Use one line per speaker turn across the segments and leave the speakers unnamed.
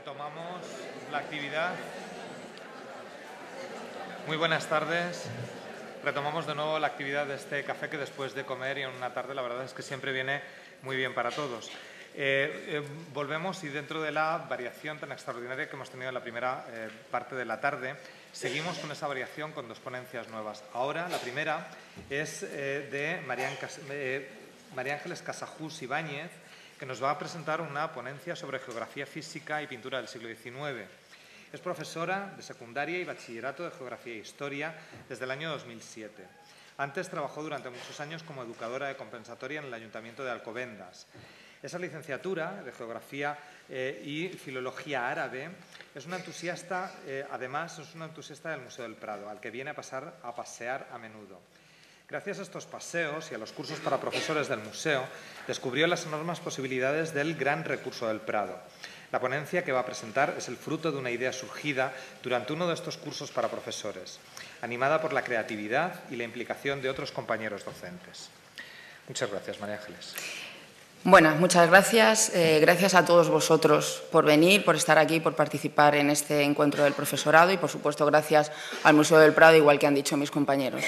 Retomamos la actividad. Muy buenas tardes. Retomamos de nuevo la actividad de este café que después de comer y en una tarde la verdad es que siempre viene muy bien para todos. Volvemos y dentro de la variación tan extraordinaria que hemos tenido en la primera parte de la tarde, seguimos con esa variación con dos ponencias nuevas. Ahora la primera es de María Ángeles Casajús Ibáñez, que nos va a presentar una ponencia sobre geografía física y pintura del siglo XIX. Es profesora de secundaria y bachillerato de Geografía e Historia desde el año 2007. Antes trabajó durante muchos años como educadora de compensatoria en el Ayuntamiento de Alcobendas. Esa licenciatura de Geografía y Filología Árabe es una entusiasta, además es una entusiasta del Museo del Prado, al que viene a pasear a menudo. Gracias a estos paseos y a los cursos para profesores del museo, descubrió las enormes posibilidades del gran recurso del Prado. La ponencia que va a presentar es el fruto de una idea surgida durante uno de estos cursos para profesores, animada por la creatividad y la implicación de otros compañeros docentes. Muchas gracias, María Ángeles.
Bueno, muchas gracias. Gracias a todos vosotros por venir, por estar aquí, por participar en este encuentro del profesorado y, por supuesto, gracias al Museo del Prado, igual que han dicho mis compañeros.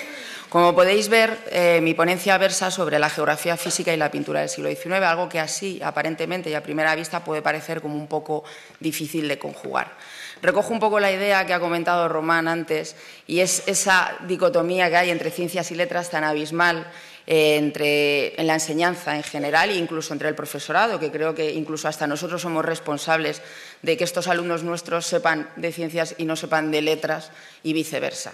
Como podéis ver, mi ponencia versa sobre la geografía física y la pintura del siglo XIX, algo que así, aparentemente y a primera vista, puede parecer como un poco difícil de conjugar. Recojo un poco la idea que ha comentado Román antes y es esa dicotomía que hay entre ciencias y letras tan abismal en la enseñanza en general e incluso entre el profesorado, que creo que incluso hasta nosotros somos responsables de que estos alumnos nuestros sepan de ciencias y no sepan de letras y viceversa.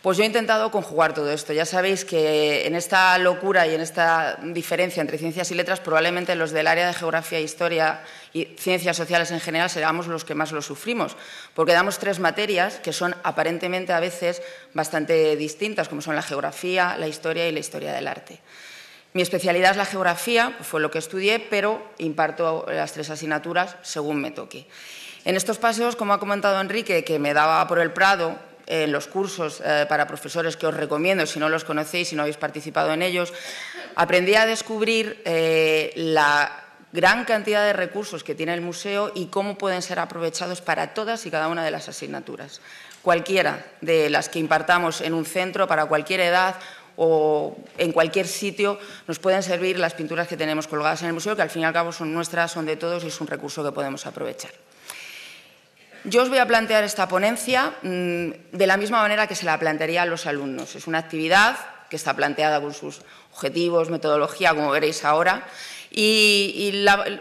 Pues yo he intentado conjugar todo esto. Ya sabéis que en esta locura y en esta diferencia entre ciencias y letras, probablemente los del área de geografía, historia y ciencias sociales en general seramos los que más lo sufrimos, porque damos tres materias que son aparentemente a veces bastante distintas, como son la geografía, la historia y la historia del arte. Mi especialidad es la geografía, fue lo que estudié, pero imparto las tres asignaturas según me toque. En estos paseos, como ha comentado Enrique, que me daba por el Prado, en los cursos para profesores que os recomiendo, si no los conocéis, si no habéis participado en ellos, aprendí a descubrir la gran cantidad de recursos que tiene el museo y cómo pueden ser aprovechados para todas y cada una de las asignaturas. Cualquiera de las que impartamos en un centro, para cualquier edad o en cualquier sitio, nos pueden servir las pinturas que tenemos colgadas en el museo, que al fin y al cabo son nuestras, son de todos y es un recurso que podemos aprovechar. Yo os voy a plantear esta ponencia de la misma manera que se la plantearía a los alumnos. Es una actividad que está planteada con sus objetivos, metodología, como veréis ahora, y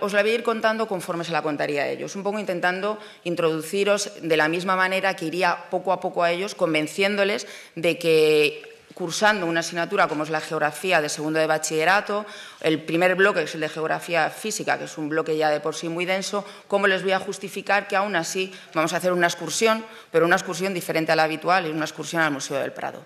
os la voy a ir contando conforme se la contaría a ellos, un poco intentando introduciros de la misma manera que iría poco a poco a ellos, convenciéndoles de que cursando una asignatura como es la geografía de segundo de bachillerato, el primer bloque, que es el de geografía física, que es un bloque ya de por sí muy denso, cómo les voy a justificar que aún así vamos a hacer una excursión, pero una excursión diferente a la habitual y una excursión al Museo del Prado.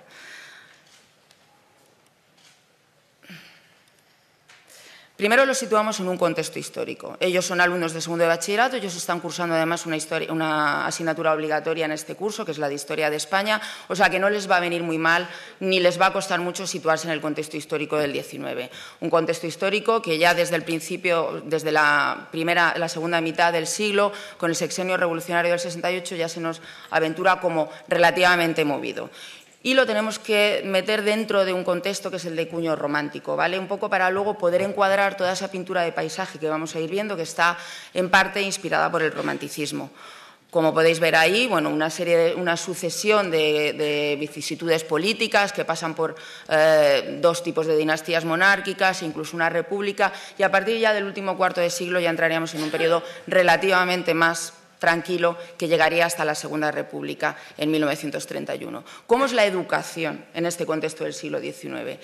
Primero los situamos en un contexto histórico. Ellos son alumnos de segundo de bachillerato, ellos están cursando además una asignatura obligatoria en este curso, que es la de Historia de España, o sea que no les va a venir muy mal ni les va a costar mucho situarse en el contexto histórico del XIX. Un contexto histórico que ya desde el principio, desde la segunda mitad del siglo, con el sexenio revolucionario del 68, ya se nos aventura como relativamente movido. Y lo tenemos que meter dentro de un contexto que es el de cuño romántico, ¿vale? Un poco para luego poder encuadrar toda esa pintura de paisaje que vamos a ir viendo, que está en parte inspirada por el romanticismo. Como podéis ver ahí, bueno, una sucesión de vicisitudes políticas que pasan por dos tipos de dinastías monárquicas, incluso una república, y a partir ya del último cuarto de siglo ya entraríamos en un periodo relativamente más tranquilo que llegaría hasta la Segunda República en 1931. ¿Cómo es la educación en este contexto del siglo XIX?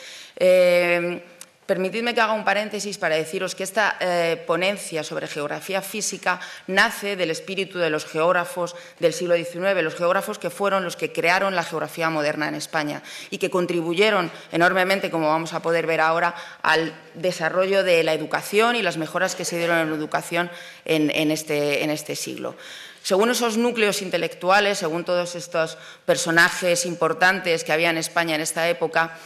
Permitidme que haga un paréntesis para deciros que esta ponencia sobre geografía física nace del espíritu de los geógrafos del siglo XIX, los geógrafos que fueron los que crearon la geografía moderna en España y que contribuyeron enormemente, como vamos a poder ver ahora, al desarrollo de la educación y las mejoras que se dieron en la educación en este siglo. Según esos núcleos intelectuales, según todos estos personajes importantes que había en España en esta época,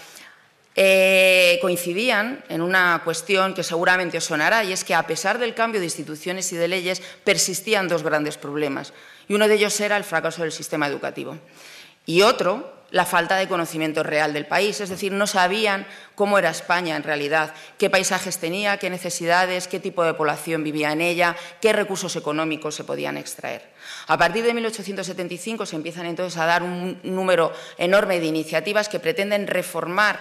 coincidían en una cuestión que seguramente os sonará, y es que, a pesar del cambio de instituciones y de leyes, persistían dos grandes problemas. Y uno de ellos era el fracaso del sistema educativo. Y otro, la falta de conocimiento real del país, es decir, no sabían cómo era España en realidad, qué paisajes tenía, qué necesidades, qué tipo de población vivía en ella, qué recursos económicos se podían extraer. A partir de 1875 se empiezan entonces a dar un número enorme de iniciativas que pretenden reformar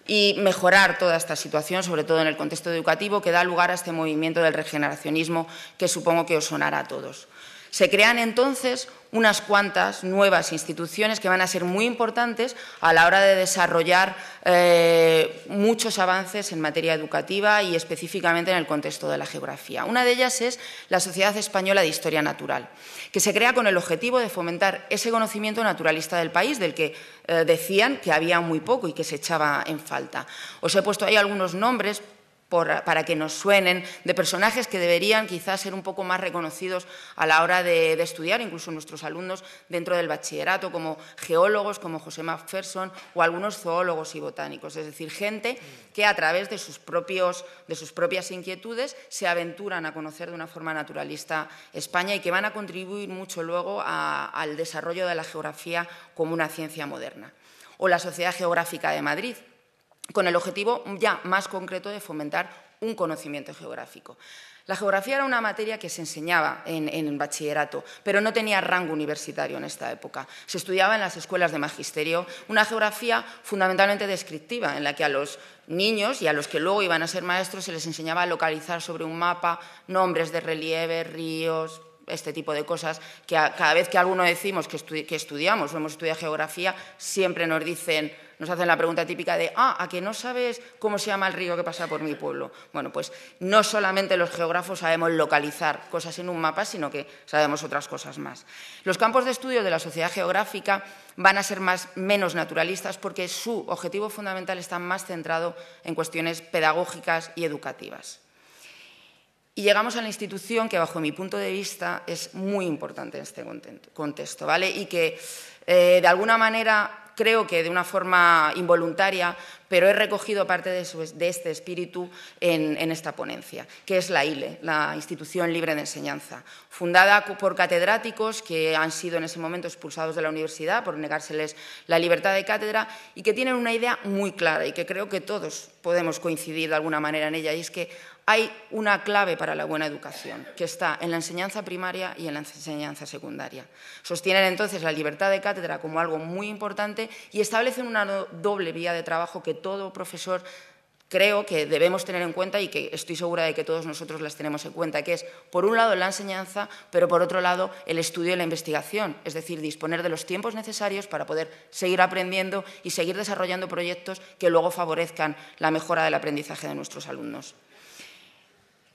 y mejorar toda esta situación, sobre todo en el contexto educativo, que da lugar a este movimiento del regeneracionismo que supongo que os sonará a todos. Se crean entonces unas cuantas nuevas instituciones que van a ser muy importantes a la hora de desarrollar muchos avances en materia educativa y específicamente en el contexto de la geografía. Una de ellas es la Sociedad Española de Historia Natural, que se crea con el objetivo de fomentar ese conocimiento naturalista del país, del que decían que había muy poco y que se echaba en falta. Os he puesto ahí algunos nombres para que nos suenen, de personajes que deberían quizás ser un poco más reconocidos a la hora de estudiar, incluso nuestros alumnos dentro del bachillerato, como geólogos, como José Macpherson, o algunos zoólogos y botánicos, es decir, gente que a través de sus propias inquietudes se aventuran a conocer de una forma naturalista España y que van a contribuir mucho luego al desarrollo de la geografía como una ciencia moderna. O la Sociedad Geográfica de Madrid, con el objetivo ya más concreto de fomentar un conocimiento geográfico. La geografía era una materia que se enseñaba en bachillerato, pero no tenía rango universitario en esta época. Se estudiaba en las escuelas de magisterio una geografía fundamentalmente descriptiva, en la que a los niños y a los que luego iban a ser maestros se les enseñaba a localizar sobre un mapa nombres de relieves, ríos, este tipo de cosas que cada vez que alguno decimos que estudiamos o hemos estudiado geografía, siempre nos hacen la pregunta típica de ¿a que no sabes cómo se llama el río que pasa por mi pueblo? Bueno, pues no solamente los geógrafos sabemos localizar cosas en un mapa, sino que sabemos otras cosas más. Los campos de estudio de la sociedad geográfica van a ser menos naturalistas porque su objetivo fundamental está más centrado en cuestiones pedagógicas y educativas. Y llegamos a la institución que, bajo mi punto de vista, es muy importante en este contexto, ¿vale? Y que, de alguna manera, creo que de una forma involuntaria, pero he recogido parte de este espíritu en esta ponencia, que es la ILE, la Institución Libre de Enseñanza, fundada por catedráticos que han sido en ese momento expulsados de la universidad por negárseles la libertad de cátedra y que tienen una idea muy clara y que creo que todos podemos coincidir de alguna manera en ella, y es que hay una clave para la buena educación, que está en la enseñanza primaria y en la enseñanza secundaria. Sostienen entonces la libertad de cátedra como algo muy importante y establecen una doble vía de trabajo que todo profesor creo que debemos tener en cuenta y que estoy segura de que todos nosotros las tenemos en cuenta, que es, por un lado, la enseñanza, pero por otro lado, el estudio y la investigación, es decir, disponer de los tiempos necesarios para poder seguir aprendiendo y seguir desarrollando proyectos que luego favorezcan la mejora del aprendizaje de nuestros alumnos.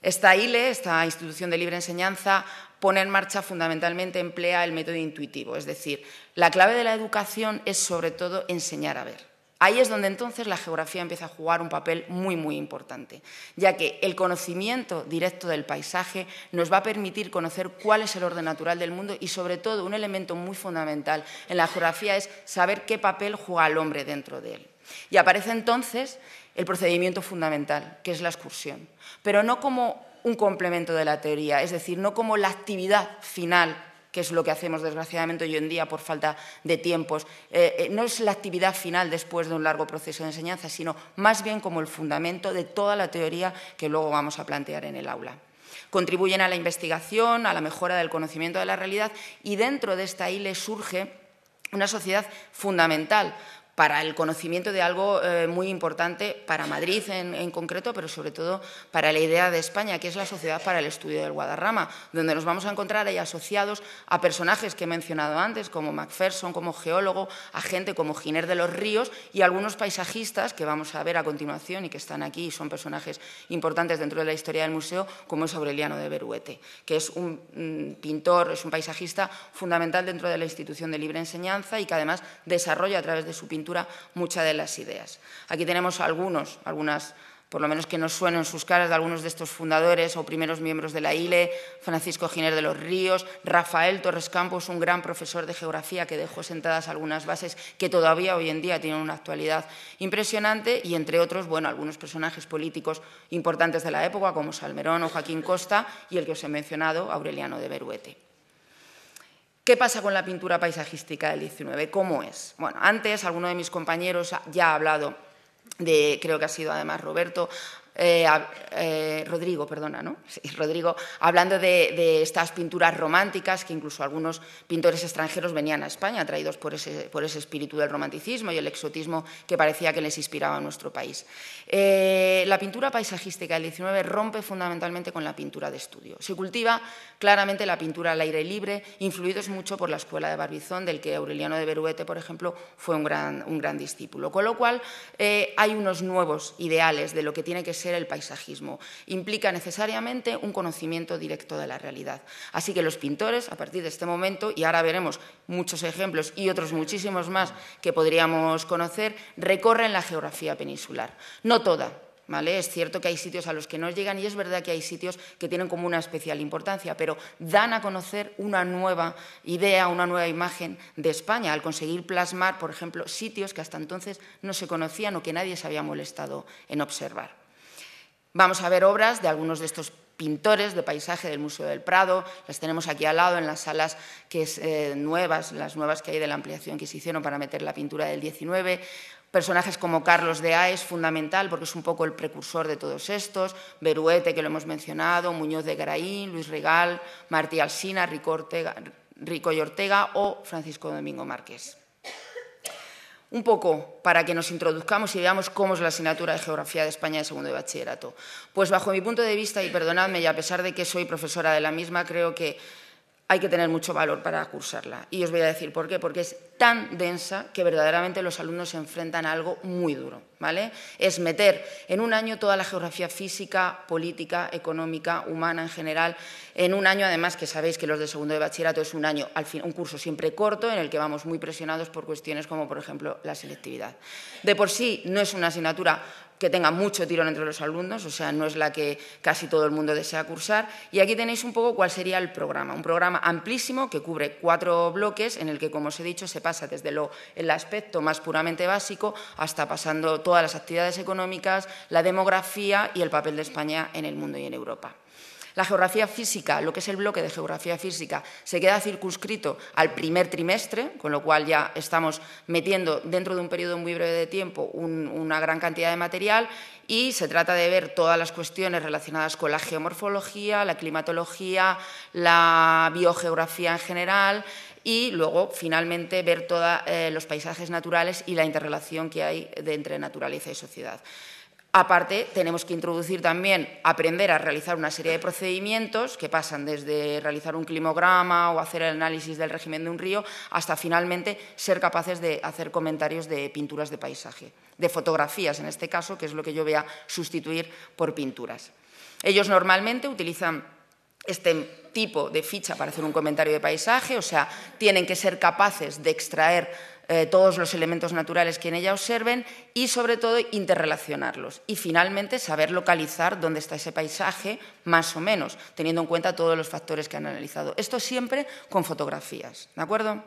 Esta ILE, esta Institución de Libre Enseñanza, pone en marcha fundamentalmente, emplea el método intuitivo, es decir, la clave de la educación es sobre todo enseñar a ver. Ahí es donde entonces la geografía empieza a jugar un papel muy, muy importante, ya que el conocimiento directo del paisaje nos va a permitir conocer cuál es el orden natural del mundo y, sobre todo, un elemento muy fundamental en la geografía es saber qué papel juega el hombre dentro de él. Y aparece entonces el procedimiento fundamental, que es la excursión, pero no como un complemento de la teoría, es decir, no como la actividad final, que es lo que hacemos desgraciadamente hoy en día por falta de tiempos. No es la actividad final después de un largo proceso de enseñanza, sino más bien como el fundamento de toda la teoría que luego vamos a plantear en el aula. Contribuyen a la investigación, a la mejora del conocimiento de la realidad y dentro de esta ILE surge una sociedad fundamental para el conocimiento de algo muy importante para Madrid en concreto, pero sobre todo para la idea de España, que es la Sociedad para el Estudio del Guadarrama, donde nos vamos a encontrar ahí asociados a personajes que he mencionado antes, como Macpherson, como geólogo, a gente como Giner de los Ríos y algunos paisajistas que vamos a ver a continuación y que están aquí y son personajes importantes dentro de la historia del museo, como es Aureliano de Beruete, que es un pintor, es un paisajista fundamental dentro de la Institución de Libre Enseñanza y que además desarrolla a través de su pintura muchas de las ideas. Aquí tenemos algunas por lo menos que nos suenen sus caras de algunos de estos fundadores o primeros miembros de la ILE, Francisco Giner de los Ríos, Rafael Torres Campos, un gran profesor de geografía que dejó sentadas algunas bases que todavía hoy en día tienen una actualidad impresionante, y entre otros, bueno, algunos personajes políticos importantes de la época como Salmerón o Joaquín Costa y el que os he mencionado, Aureliano de Beruete. ¿Qué pasa con la pintura paisajística del XIX? ¿Cómo es? Bueno, antes alguno de mis compañeros ya ha hablado de, creo que ha sido además Rodrigo, perdona, ¿no? Sí, Rodrigo, hablando de estas pinturas románticas que incluso algunos pintores extranjeros venían a España atraídos por ese espíritu del romanticismo y el exotismo que parecía que les inspiraba a nuestro país. La pintura paisajística del XIX rompe fundamentalmente con la pintura de estudio. Se cultiva claramente la pintura al aire libre, influidos mucho por la escuela de Barbizon, del que Aureliano de Beruete, por ejemplo, fue un gran discípulo. Con lo cual, hay unos nuevos ideales de lo que tiene que ser el paisajismo. Implica necesariamente un conocimiento directo de la realidad. Así que los pintores, a partir de este momento, y ahora veremos muchos ejemplos y otros muchísimos más que podríamos conocer, recorren la geografía peninsular. No toda, ¿vale? Es cierto que hay sitios a los que no llegan y es verdad que hay sitios que tienen como una especial importancia, pero dan a conocer una nueva idea, una nueva imagen de España al conseguir plasmar, por ejemplo, sitios que hasta entonces no se conocían o que nadie se había molestado en observar. Vamos a ver obras de algunos de estos pintores de paisaje del Museo del Prado, las tenemos aquí al lado en las salas que las nuevas que hay de la ampliación que se hicieron para meter la pintura del XIX. Personajes como Carlos de Aes, fundamental porque es un poco el precursor de todos estos, Beruete, que lo hemos mencionado, Muñoz de Garaín, Luis Regal, Martí Alsina, Rico y Ortega o Francisco Domingo Márquez. Un poco para que nos introduzcamos y veamos cómo es la asignatura de Geografía de España de segundo de bachillerato. Pues bajo mi punto de vista, y perdonadme, y a pesar de que soy profesora de la misma, creo que hay que tener mucho valor para cursarla. Y os voy a decir por qué. Porque es tan densa que verdaderamente los alumnos se enfrentan a algo muy duro, ¿vale? Es meter en un año toda la geografía física, política, económica, humana en general, en un año, además, que sabéis que los de segundo de bachillerato es un año, un curso siempre corto, en el que vamos muy presionados por cuestiones como, por ejemplo, la selectividad. De por sí no es una asignatura que tenga mucho tirón entre los alumnos, o sea, no es la que casi todo el mundo desea cursar. Y aquí tenéis un poco cuál sería el programa. Un programa amplísimo que cubre 4 bloques en el que, como os he dicho, se pasa desde el aspecto más puramente básico hasta pasando todas las actividades económicas, la demografía y el papel de España en el mundo y en Europa. La geografía física, lo que es el bloque de geografía física, se queda circunscrito al primer trimestre, con lo cual ya estamos metiendo dentro de un periodo muy breve de tiempo una gran cantidad de material, y se trata de ver todas las cuestiones relacionadas con la geomorfología, la climatología, la biogeografía en general, y luego, finalmente, ver todos los paisajes naturales y la interrelación que hay entre naturaleza y sociedad. Aparte, tenemos que introducir también, aprender a realizar una serie de procedimientos que pasan desde realizar un climograma o hacer el análisis del régimen de un río hasta finalmente ser capaces de hacer comentarios de pinturas de paisaje, de fotografías en este caso, que es lo que yo voy a sustituir por pinturas. Ellos normalmente utilizan este tipo de ficha para hacer un comentario de paisaje, o sea, tienen que ser capaces de extraer todos los elementos naturales que en ella observen y, sobre todo, interrelacionarlos. Y, finalmente, saber localizar dónde está ese paisaje, más o menos, teniendo en cuenta todos los factores que han analizado. Esto siempre con fotografías, ¿de acuerdo?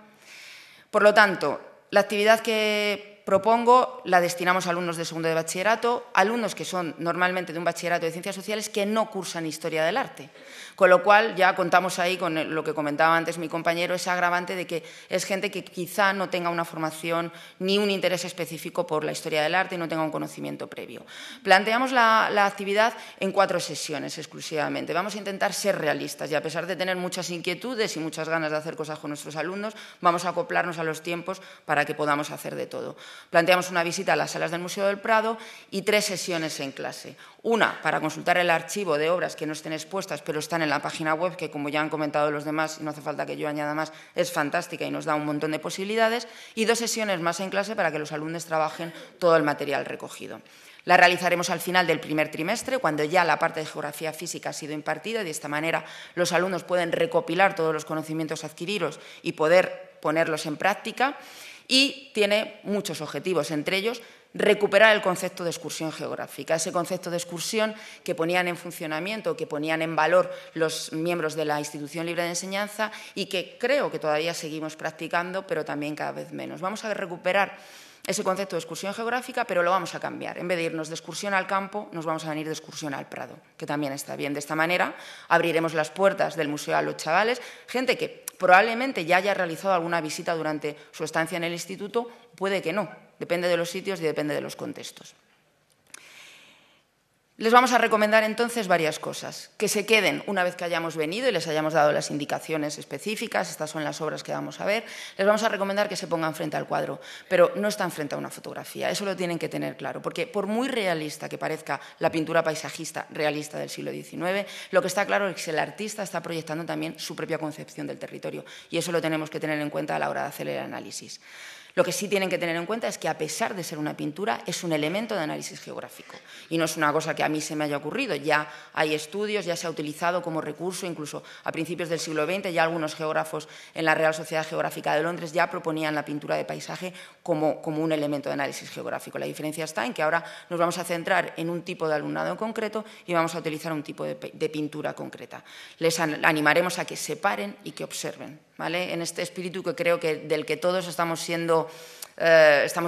Por lo tanto, la actividad que propongo la destinamos a alumnos de segundo de bachillerato, alumnos que son normalmente de un bachillerato de Ciencias Sociales que no cursan Historia del Arte. Con lo cual, ya contamos ahí con lo que comentaba antes mi compañero, ese agravante de que es gente que quizá no tenga una formación ni un interés específico por la historia del arte y no tenga un conocimiento previo. Planteamos la actividad en 4 sesiones exclusivamente. Vamos a intentar ser realistas y, a pesar de tener muchas inquietudes y muchas ganas de hacer cosas con nuestros alumnos, vamos a acoplarnos a los tiempos para que podamos hacer de todo. Planteamos una visita a las salas del Museo del Prado y 3 sesiones en clase. Una, para consultar el archivo de obras que no estén expuestas, pero están en la página web, que, como ya han comentado los demás, y no hace falta que yo añada más, es fantástica y nos da un montón de posibilidades. Y 2 sesiones más en clase para que los alumnos trabajen todo el material recogido. La realizaremos al final del primer trimestre, cuando ya la parte de geografía física ha sido impartida, y de esta manera los alumnos pueden recopilar todos los conocimientos adquiridos y poder ponerlos en práctica. Y tiene muchos objetivos, entre ellos recuperar el concepto de excursión geográfica, ese concepto de excursión que ponían en funcionamiento, que ponían en valor los miembros de la institución libre de enseñanza y que creo que todavía seguimos practicando, pero también cada vez menos. Vamos a recuperar ese concepto de excursión geográfica, pero lo vamos a cambiar. En vez de irnos de excursión al campo, nos vamos a venir de excursión al Prado, que también está bien. De esta manera abriremos las puertas del museo a los chavales, gente que probablemente ya haya realizado alguna visita durante su estancia en el instituto, puede que no, depende de los sitios y depende de los contextos. Les vamos a recomendar entonces varias cosas, que se queden una vez que hayamos venido y les hayamos dado las indicaciones específicas, estas son las obras que vamos a ver, les vamos a recomendar que se pongan frente al cuadro, pero no están frente a una fotografía, eso lo tienen que tener claro, porque por muy realista que parezca la pintura paisajista realista del siglo XIX, lo que está claro es que el artista está proyectando también su propia concepción del territorio y eso lo tenemos que tener en cuenta a la hora de hacer el análisis. Lo que sí tienen que tener en cuenta es que, a pesar de ser una pintura, es un elemento de análisis geográfico. Y no es una cosa que a mí se me haya ocurrido. Ya hay estudios, ya se ha utilizado como recurso, incluso a principios del siglo XX, ya algunos geógrafos en la Real Sociedad Geográfica de Londres ya proponían la pintura de paisaje como un elemento de análisis geográfico. La diferencia está en que ahora nos vamos a centrar en un tipo de alumnado en concreto y vamos a utilizar un tipo de pintura concreta. Les animaremos a que se paren y que observen, ¿vale? En este espíritu que creo que del que todos estamos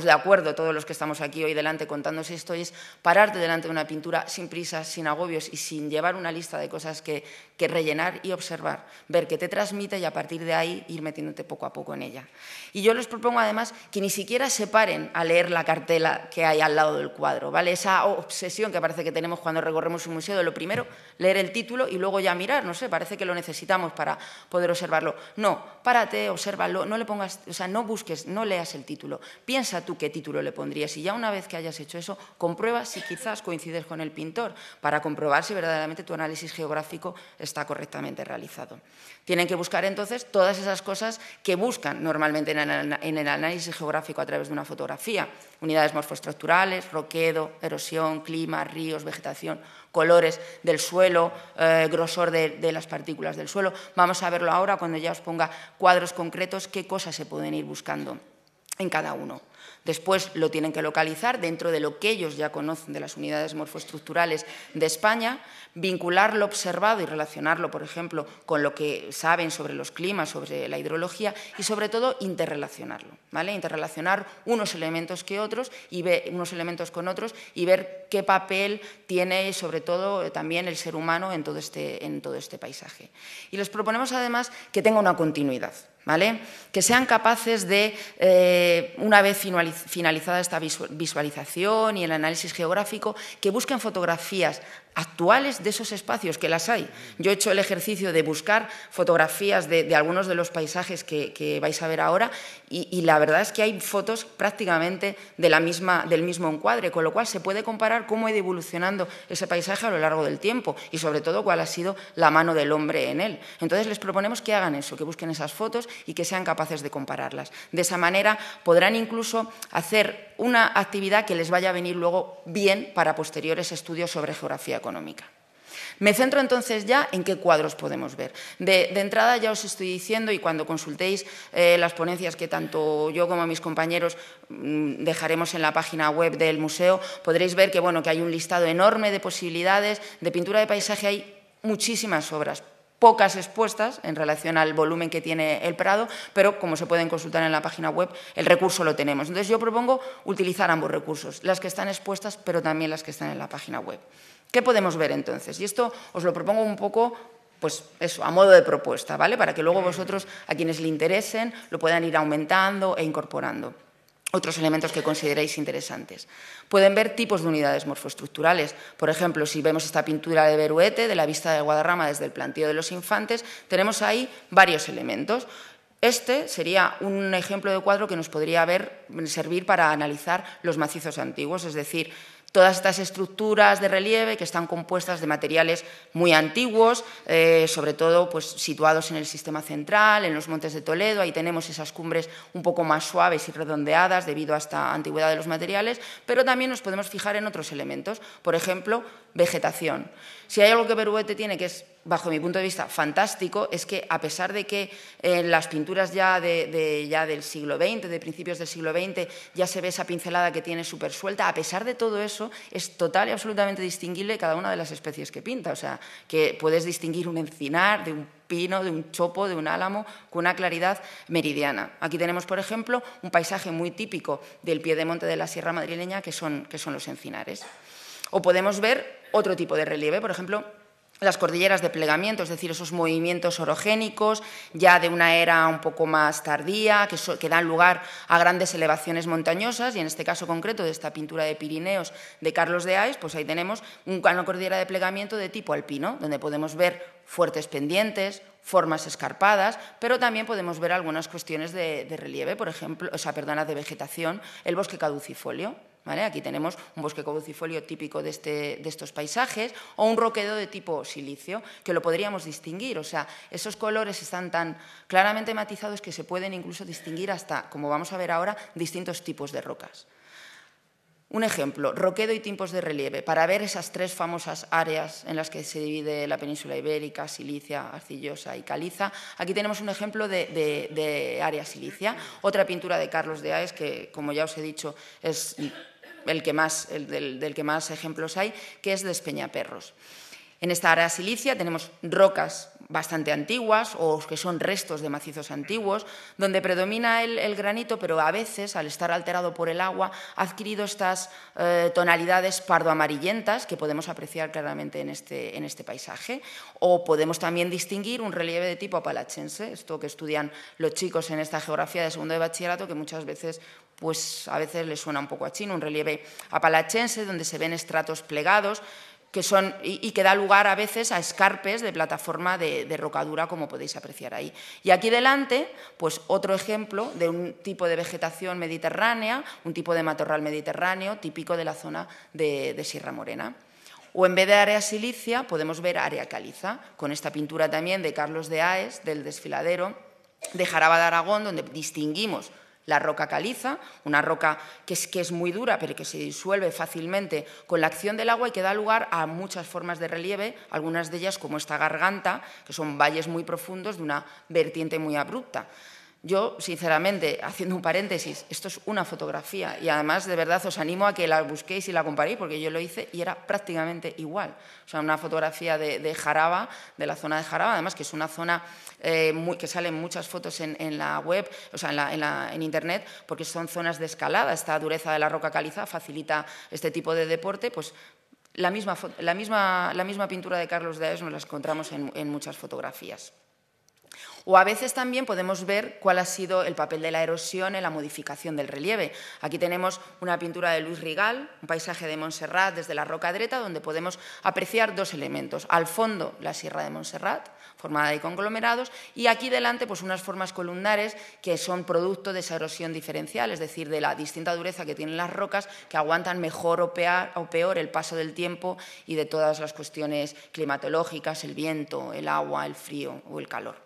de acuerdo, todos los que estamos aquí hoy delante contándose esto, es pararte delante de una pintura sin prisas, sin agobios y sin llevar una lista de cosas que rellenar y observar, ver qué te transmite y a partir de ahí ir metiéndote poco a poco en ella. Y yo les propongo además que ni siquiera se paren a leer la cartela que hay al lado del cuadro, ¿vale? Esa obsesión que parece que tenemos cuando recorremos un museo de lo primero, leer el título y luego ya mirar, no sé, parece que lo necesitamos para poder observarlo. No, párate, obsérvalo, no le pongas, o sea, no busques, no leas el título. Piensa tú qué título le pondrías y ya una vez que hayas hecho eso, comprueba si quizás coincides con el pintor para comprobar si verdaderamente tu análisis geográfico está correctamente realizado. Tienen que buscar entonces todas esas cosas que buscan normalmente en el análisis geográfico a través de una fotografía. Unidades morfoestructurales, roquedo, erosión, clima, ríos, vegetación, colores del suelo, grosor de las partículas del suelo. Vamos a verlo ahora cuando ya os ponga cuadros concretos, qué cosas se pueden ir buscando en cada uno. Después lo tienen que localizar dentro de lo que ellos ya conocen de las unidades morfoestructurales de España, vincular lo observado y relacionarlo, por ejemplo, con lo que saben sobre los climas, sobre la hidrología y, sobre todo, interrelacionarlo, ¿vale? Interrelacionar unos elementos unos elementos con otros y ver qué papel tiene, sobre todo, también el ser humano en todo este paisaje. Y les proponemos, además, que tenga una continuidad, ¿vale? Que sean capaces de, una vez finalizada esta visualización y el análisis geográfico, que busquen fotografías actuales de esos espacios, que las hay. Yo he hecho el ejercicio de buscar fotografías de algunos de los paisajes que vais a ver ahora y la verdad es que hay fotos prácticamente del mismo encuadre, con lo cual se puede comparar cómo ha ido evolucionando ese paisaje a lo largo del tiempo y, sobre todo, cuál ha sido la mano del hombre en él. Entonces, les proponemos que hagan eso, que busquen esas fotos y que sean capaces de compararlas. De esa manera podrán incluso hacer una actividad que les vaya a venir luego bien para posteriores estudios sobre geografía económica. Me centro entonces ya en qué cuadros podemos ver. De entrada ya os estoy diciendo, y cuando consultéis las ponencias que tanto yo como mis compañeros dejaremos en la página web del museo, podréis ver que hay un listado enorme de posibilidades. De pintura de paisaje hay muchísimas obras, pocas expuestas en relación al volumen que tiene el Prado, pero como se pueden consultar en la página web, el recurso lo tenemos. Entonces yo propongo utilizar ambos recursos, las que están expuestas, pero también las que están en la página web. ¿Qué podemos ver entonces? Y esto os lo propongo un poco, pues eso, a modo de propuesta, ¿vale? Para que luego vosotros, a quienes le interesen, lo puedan ir aumentando e incorporando. Otros elementos que consideréis interesantes. Pueden ver tipos de unidades morfoestructurales. Por ejemplo, si vemos esta pintura de Beruete, de la vista de Guadarrama desde el plantío de los Infantes, tenemos ahí varios elementos. Este sería un ejemplo de cuadro que nos podría servir para analizar los macizos antiguos, es decir, todas estas estructuras de relieve que están compuestas de materiales muy antiguos, sobre todo situados en el sistema central, en los montes de Toledo. Ahí tenemos esas cumbres un poco más suaves y redondeadas debido a esta antigüedad de los materiales, pero también nos podemos fijar en otros elementos, por ejemplo, vegetación. Si hay algo que Beruete tiene, que es bajo mi punto de vista, fantástico, es que a pesar de que en las pinturas ya del siglo XX, de principios del siglo XX, ya se ve esa pincelada que tiene súper suelta, a pesar de todo eso, es total y absolutamente distinguible cada una de las especies que pinta. O sea, que puedes distinguir un encinar de un pino, de un chopo, de un álamo, con una claridad meridiana. Aquí tenemos, por ejemplo, un paisaje muy típico del piedemonte de la Sierra Madrileña, que son los encinares. O podemos ver otro tipo de relieve, por ejemplo, las cordilleras de plegamiento, es decir, esos movimientos orogénicos ya de una era un poco más tardía, que dan lugar a grandes elevaciones montañosas, y en este caso concreto de esta pintura de Pirineos de Carlos de Ais, pues ahí tenemos una cordillera de plegamiento de tipo alpino, donde podemos ver fuertes pendientes, formas escarpadas, pero también podemos ver algunas cuestiones de relieve, por ejemplo, de vegetación, el bosque caducifolio. ¿Vale? Aquí tenemos un bosque caducifolio típico de estos paisajes, o un roquedo de tipo silicio, que lo podríamos distinguir. O sea, esos colores están tan claramente matizados que se pueden incluso distinguir hasta, como vamos a ver ahora, distintos tipos de rocas. Un ejemplo, roquedo y tipos de relieve. Para ver esas tres famosas áreas en las que se divide la península ibérica, silicia, arcillosa y caliza, aquí tenemos un ejemplo de área silicia. Otra pintura de Carlos de Ais, que, como ya os he dicho, es del que más ejemplos hay, que es Despeñaperros. En esta área silicia tenemos rocas bastante antiguas o que son restos de macizos antiguos, donde predomina el granito, pero a veces, al estar alterado por el agua, ha adquirido estas tonalidades pardo-amarillentas que podemos apreciar claramente en este paisaje. O podemos también distinguir un relieve de tipo apalachense, esto que estudian los chicos en esta geografía de segundo de bachillerato, que muchas veces pues a veces les suena un poco a chino, un relieve apalachense donde se ven estratos plegados, que da lugar a veces a escarpes de plataforma de rocadura, como podéis apreciar ahí. Y aquí delante, pues otro ejemplo de un tipo de vegetación mediterránea, un tipo de matorral mediterráneo típico de la zona de Sierra Morena. O en vez de área silicia podemos ver área caliza, con esta pintura también de Carlos de Ais, del Desfiladero, de Jaraba de Aragón, donde distinguimos la roca caliza, una roca que es muy dura pero que se disuelve fácilmente con la acción del agua y que da lugar a muchas formas de relieve, algunas de ellas como esta garganta, que son valles muy profundos de una vertiente muy abrupta. Yo, sinceramente, haciendo un paréntesis, esto es una fotografía y además de verdad os animo a que la busquéis y la comparéis porque yo lo hice y era prácticamente igual. O sea, una fotografía de Jaraba, de la zona de Jaraba, además que es una zona que salen muchas fotos en la web, o sea, en internet, porque son zonas de escalada. Esta dureza de la roca caliza facilita este tipo de deporte, pues la misma pintura de Carlos de Ais nos la encontramos en muchas fotografías. O a veces también podemos ver cuál ha sido el papel de la erosión en la modificación del relieve. Aquí tenemos una pintura de Luis Rigal, un paisaje de Montserrat desde la Roca Dreta, donde podemos apreciar dos elementos. Al fondo, la Sierra de Montserrat, formada de conglomerados, y aquí delante pues, unas formas columnares que son producto de esa erosión diferencial, es decir, de la distinta dureza que tienen las rocas, que aguantan mejor o peor el paso del tiempo y de todas las cuestiones climatológicas, el viento, el agua, el frío o el calor.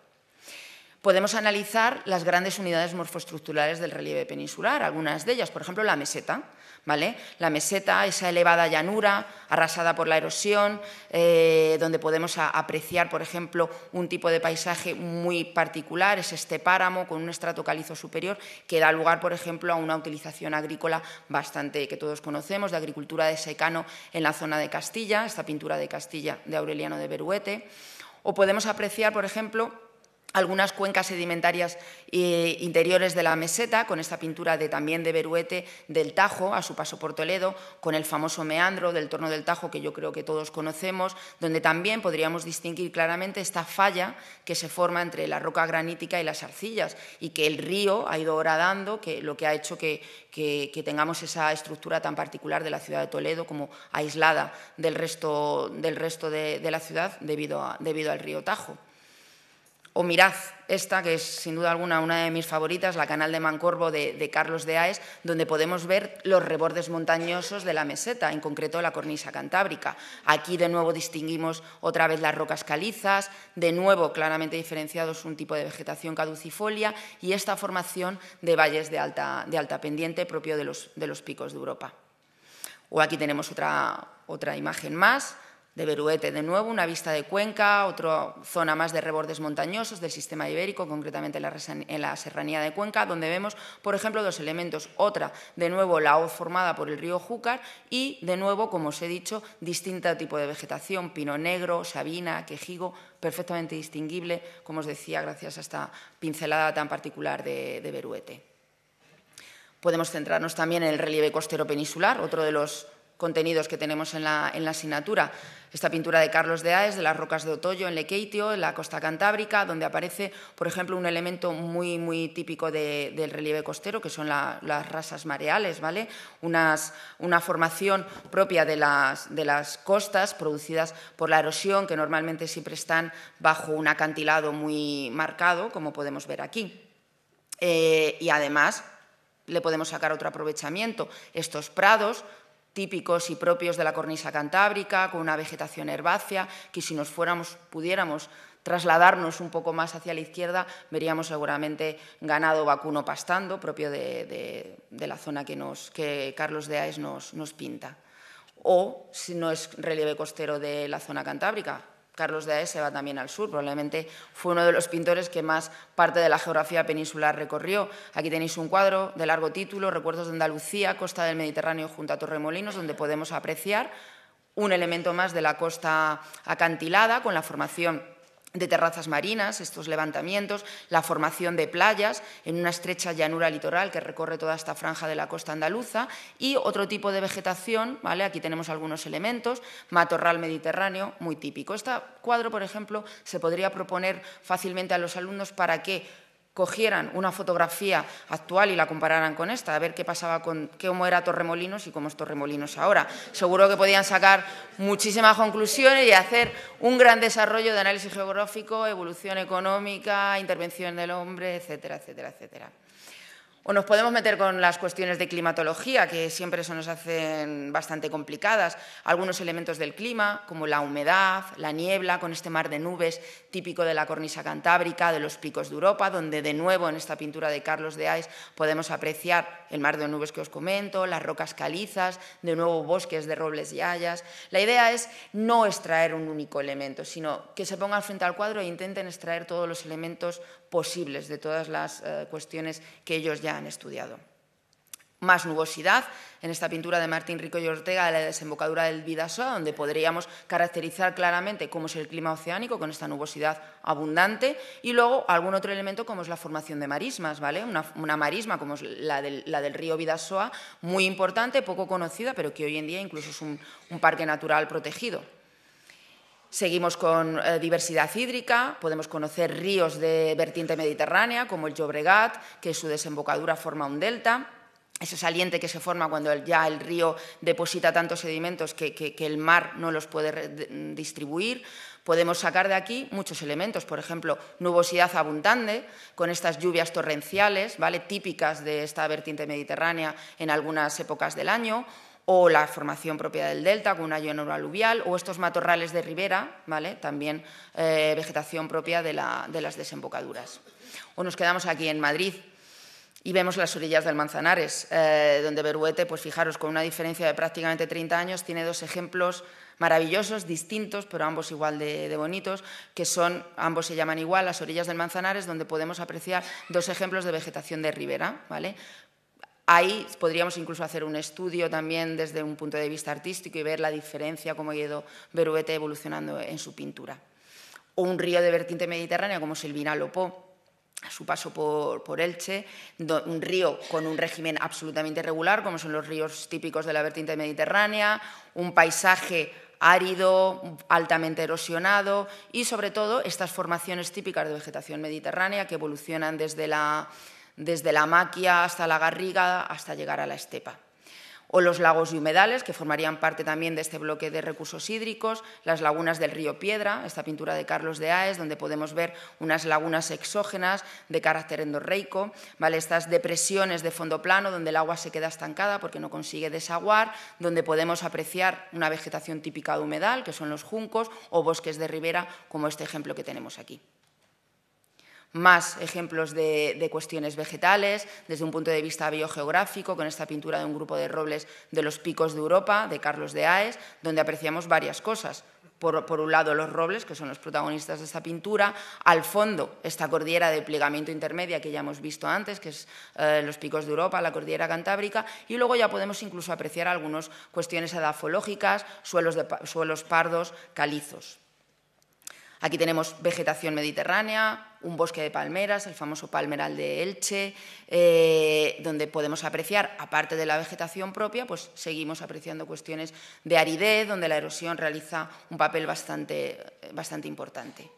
Podemos analizar las grandes unidades morfoestructurales del relieve peninsular, algunas de ellas, por ejemplo, la meseta. ¿Vale? La meseta, esa elevada llanura arrasada por la erosión, donde podemos apreciar, por ejemplo, un tipo de paisaje muy particular, es este páramo con un estrato calizo superior que da lugar, por ejemplo, a una utilización agrícola bastante que todos conocemos, de agricultura de secano en la zona de Castilla, esta pintura de Castilla de Aureliano de Beruete. O podemos apreciar, por ejemplo, algunas cuencas sedimentarias interiores de la meseta, con esta pintura también de Beruete del Tajo, a su paso por Toledo, con el famoso meandro del Torno del Tajo, que yo creo que todos conocemos, donde también podríamos distinguir claramente esta falla que se forma entre la roca granítica y las arcillas, y que el río ha ido horadando, lo que ha hecho que tengamos esa estructura tan particular de la ciudad de Toledo, como aislada del resto de la ciudad debido al río Tajo. O mirad esta, que es sin duda alguna una de mis favoritas, la Canal de Mancorbo de Carlos de Ais, donde podemos ver los rebordes montañosos de la meseta, en concreto la cornisa cantábrica. Aquí de nuevo distinguimos otra vez las rocas calizas, de nuevo claramente diferenciados un tipo de vegetación caducifolia y esta formación de valles de alta pendiente propio de los picos de Europa. O aquí tenemos otra imagen más, de Beruete. De nuevo, una vista de Cuenca, otra zona más de rebordes montañosos del sistema ibérico, concretamente en la serranía de Cuenca, donde vemos, por ejemplo, dos elementos. Otra, de nuevo, la hoz formada por el río Júcar y, de nuevo, como os he dicho, distinto tipo de vegetación, pino negro, sabina, quejigo, perfectamente distinguible, como os decía, gracias a esta pincelada tan particular de Beruete. Podemos centrarnos también en el relieve costero peninsular, otro de los contenidos que tenemos en la asignatura. Esta pintura de Carlos de Aes, de las rocas de Otoyo, en Lequeitio, en la costa cantábrica, donde aparece, por ejemplo, un elemento muy típico del relieve costero, que son las rasas mareales, ¿vale? Una formación propia de las costas, producidas por la erosión, que normalmente siempre están bajo un acantilado muy marcado, como podemos ver aquí. Y además, le podemos sacar otro aprovechamiento. Estos prados típicos y propios de la cornisa cantábrica, con una vegetación herbácea, que si pudiéramos trasladarnos un poco más hacia la izquierda, veríamos seguramente ganado vacuno pastando, propio de la zona que Carlos de Aes nos pinta. O, si no es relieve costero de la zona cantábrica, Carlos de Aes se va también al sur, probablemente fue uno de los pintores que más parte de la geografía peninsular recorrió. Aquí tenéis un cuadro de largo título, Recuerdos de Andalucía, costa del Mediterráneo junto a Torremolinos, donde podemos apreciar un elemento más de la costa acantilada con la formación de terrazas marinas, estos levantamientos, la formación de playas en una estrecha llanura litoral que recorre toda esta franja de la costa andaluza y otro tipo de vegetación, ¿vale? Aquí tenemos algunos elementos, matorral mediterráneo muy típico. Este cuadro, por ejemplo, se podría proponer fácilmente a los alumnos para que cogieran una fotografía actual y la compararan con esta, a ver qué pasaba cómo era Torremolinos y cómo es Torremolinos ahora. Seguro que podían sacar muchísimas conclusiones y hacer un gran desarrollo de análisis geográfico, evolución económica, intervención del hombre, etcétera, etcétera, etcétera. O nos podemos meter con las cuestiones de climatología, que siempre se nos hacen bastante complicadas. Algunos elementos del clima, como la humedad, la niebla, con este mar de nubes típico de la cornisa cantábrica, de los picos de Europa, donde de nuevo en esta pintura de Carlos de Aes podemos apreciar el mar de nubes que os comento, las rocas calizas, de nuevo bosques de robles y hayas. La idea es no extraer un único elemento, sino que se pongan frente al cuadro e intenten extraer todos los elementos posibles de todas las cuestiones que ellos ya han estudiado. Más nubosidad en esta pintura de Martín Rico y Ortega de la desembocadura del Bidasoa, donde podríamos caracterizar claramente cómo es el clima oceánico con esta nubosidad abundante y luego algún otro elemento como es la formación de marismas, ¿vale? Una marisma como es la del río Bidasoa, muy importante, poco conocida, pero que hoy en día incluso es un parque natural protegido. Seguimos con diversidad hídrica, podemos conocer ríos de vertiente mediterránea, como el Llobregat, que su desembocadura forma un delta, ese saliente que se forma cuando ya el río deposita tantos sedimentos que el mar no los puede distribuir. Podemos sacar de aquí muchos elementos, por ejemplo, nubosidad abundante, con estas lluvias torrenciales, ¿vale? Típicas de esta vertiente mediterránea en algunas épocas del año, o la formación propia del delta con una llanura aluvial, o estos matorrales de ribera, ¿vale? También vegetación propia de las desembocaduras. O nos quedamos aquí en Madrid y vemos las orillas del Manzanares, donde Beruete, pues fijaros, con una diferencia de prácticamente 30 años, tiene dos ejemplos maravillosos, distintos, pero ambos igual de bonitos, que son, ambos se llaman igual, las orillas del Manzanares, donde podemos apreciar dos ejemplos de vegetación de ribera, ¿vale? Ahí podríamos incluso hacer un estudio también desde un punto de vista artístico y ver la diferencia, cómo ha ido Beruete evolucionando en su pintura. O un río de vertiente mediterránea como es el Vinalopó, a su paso por Elche, un río con un régimen absolutamente irregular, como son los ríos típicos de la vertiente mediterránea, un paisaje árido, altamente erosionado y, sobre todo, estas formaciones típicas de vegetación mediterránea que evolucionan desde la maquia hasta la garriga, hasta llegar a la estepa. O los lagos y humedales, que formarían parte también de este bloque de recursos hídricos, las lagunas del río Piedra, esta pintura de Carlos de Aes, donde podemos ver unas lagunas exógenas de carácter endorreico, ¿vale? Estas depresiones de fondo plano, donde el agua se queda estancada porque no consigue desaguar, donde podemos apreciar una vegetación típica de humedal, que son los juncos, o bosques de ribera, como este ejemplo que tenemos aquí. Más ejemplos de cuestiones vegetales, desde un punto de vista biogeográfico, con esta pintura de un grupo de robles de los picos de Europa, de Carlos de Aes, donde apreciamos varias cosas. por un lado los robles, que son los protagonistas de esta pintura, al fondo esta cordillera de plegamiento intermedia que ya hemos visto antes, que es los Picos de Europa, la cordillera cantábrica, y luego ya podemos incluso apreciar algunas cuestiones edafológicas, suelos pardos, calizos. Aquí tenemos vegetación mediterránea, un bosque de palmeras, el famoso palmeral de Elche, donde podemos apreciar, aparte de la vegetación propia, pues seguimos apreciando cuestiones de aridez, donde la erosión realiza un papel bastante importante.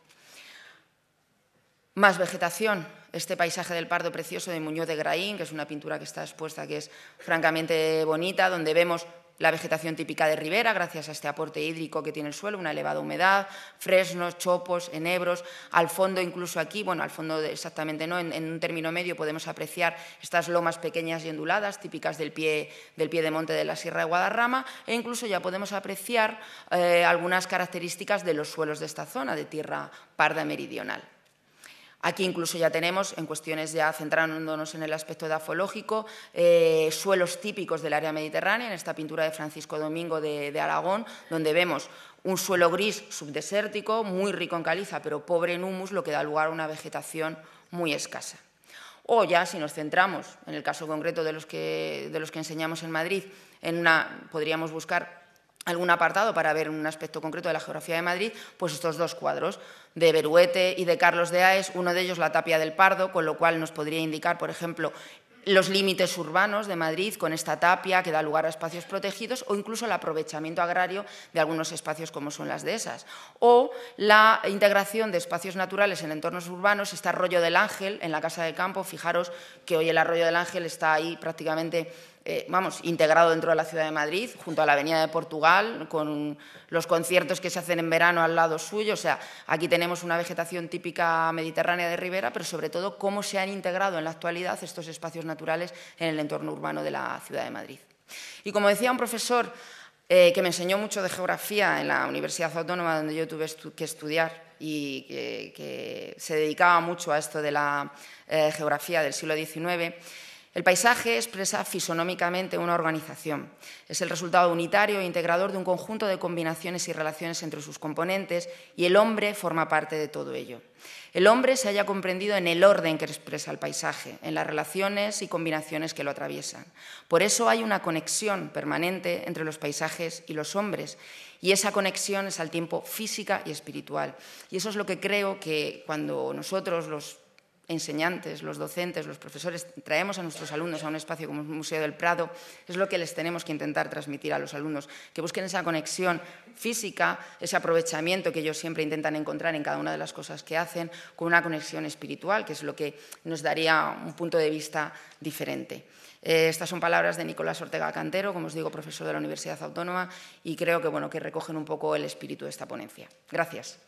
Más vegetación, este paisaje del Pardo precioso de Muñoz de Graín, que es una pintura que está expuesta, que es francamente bonita, donde vemos la vegetación típica de ribera, gracias a este aporte hídrico que tiene el suelo, una elevada humedad, fresnos, chopos, enebros. Al fondo, incluso aquí, bueno, al fondo exactamente no, en un término medio podemos apreciar estas lomas pequeñas y onduladas, típicas del pie de monte de la Sierra de Guadarrama, e incluso ya podemos apreciar algunas características de los suelos de esta zona, de tierra parda meridional. Aquí incluso ya tenemos, en cuestiones ya centrándonos en el aspecto edafológico, suelos típicos del área mediterránea, en esta pintura de Francisco Domingo de Aragón, donde vemos un suelo gris subdesértico, muy rico en caliza, pero pobre en humus, lo que da lugar a una vegetación muy escasa. O ya, si nos centramos, en el caso concreto de los que enseñamos en Madrid, podríamos buscar algún apartado para ver un aspecto concreto de la geografía de Madrid, pues estos dos cuadros de Beruete y de Carlos de Aes, uno de ellos la Tapia del Pardo, con lo cual nos podría indicar, por ejemplo, los límites urbanos de Madrid con esta tapia que da lugar a espacios protegidos o incluso el aprovechamiento agrario de algunos espacios como son las dehesas. O la integración de espacios naturales en entornos urbanos, este Arroyo del Ángel en la Casa de Campo. Fijaros que hoy el Arroyo del Ángel está ahí prácticamente integrado dentro de la ciudad de Madrid, junto a la Avenida de Portugal, con los conciertos que se hacen en verano al lado suyo. O sea, aquí tenemos una vegetación típica mediterránea de ribera, pero sobre todo cómo se han integrado en la actualidad estos espacios naturales en el entorno urbano de la ciudad de Madrid. Y como decía un profesor que me enseñó mucho de geografía en la Universidad Autónoma, donde yo tuve que estudiar y que se dedicaba mucho a esto de la geografía del siglo XIX, el paisaje expresa fisonómicamente una organización. Es el resultado unitario e integrador de un conjunto de combinaciones y relaciones entre sus componentes, y el hombre forma parte de todo ello. El hombre se halla comprendido en el orden que expresa el paisaje, en las relaciones y combinaciones que lo atraviesan. Por eso hay una conexión permanente entre los paisajes y los hombres, y esa conexión es al tiempo física y espiritual. Y eso es lo que creo que cuando nosotros, los enseñantes, los docentes, los profesores, traemos a nuestros alumnos a un espacio como el Museo del Prado, es lo que les tenemos que intentar transmitir a los alumnos, que busquen esa conexión física, ese aprovechamiento que ellos siempre intentan encontrar en cada una de las cosas que hacen, con una conexión espiritual, que es lo que nos daría un punto de vista diferente. Estas son palabras de Nicolás Ortega Cantero, como os digo, profesor de la Universidad Autónoma, y creo que recogen un poco el espíritu de esta ponencia. Gracias.